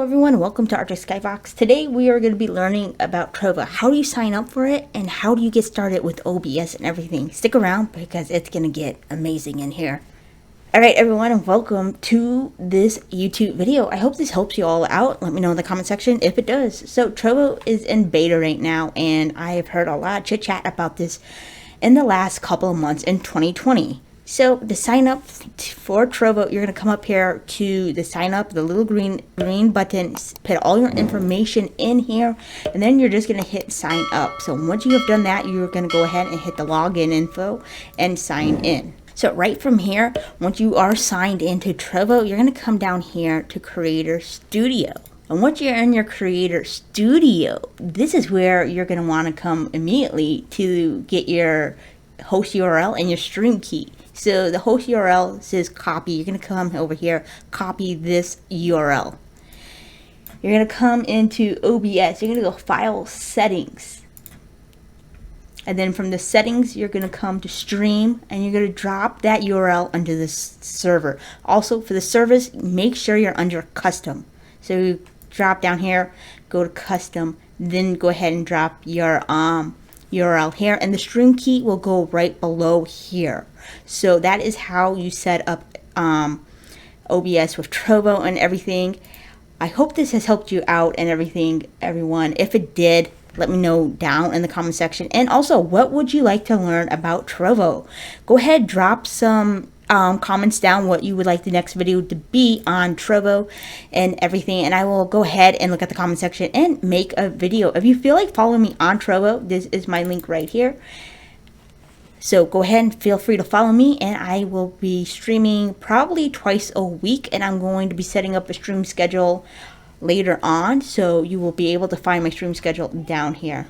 everyone, welcome to Articskyfox. Today we are going to be learning about Trovo. How do you sign up for it and how do you get started with OBS and everything? Stick around because it's going to get amazing in here. Alright everyone, and welcome to this YouTube video. I hope this helps you all out. Let me know in the comment section if it does. So Trovo is in beta right now and I have heard a lot of chit chat about this in the last couple of months in 2020. So to sign up for Trovo, you're going to come up here to the sign up, the little green button, put all your information in here, and then you're just going to hit sign up. So once you have done that, you're going to go ahead and hit the login info and sign in. So right from here, once you are signed into Trovo, you're going to come down here to Creator Studio. And once you're in your Creator Studio, this is where you're going to want to come immediately to get your host URL and your stream key. So the host URL says copy. You're going to come over here, copy this URL. You're going to come into OBS. You're going to go File Settings. And then from the settings, you're going to come to Stream, and you're going to drop that URL under this server. Also, for the service, make sure you're under Custom. So you drop down here, go to Custom, then go ahead and drop your URL here, and the stream key will go right below here. So that is how you set up OBS with Trovo and everything. I hope this has helped you out and everything, everyone. If it did, let me know down in the comment section. And also, what would you like to learn about Trovo? Go ahead, drop some comments down what you would like the next video to be on Trovo and everything, and I will go ahead and look at the comment section and make a video. If you feel like following me on Trovo, this is my link right here. So go ahead and feel free to follow me, and I will be streaming probably twice a week, and I'm going to be setting up a stream schedule later on, so you will be able to find my stream schedule down here.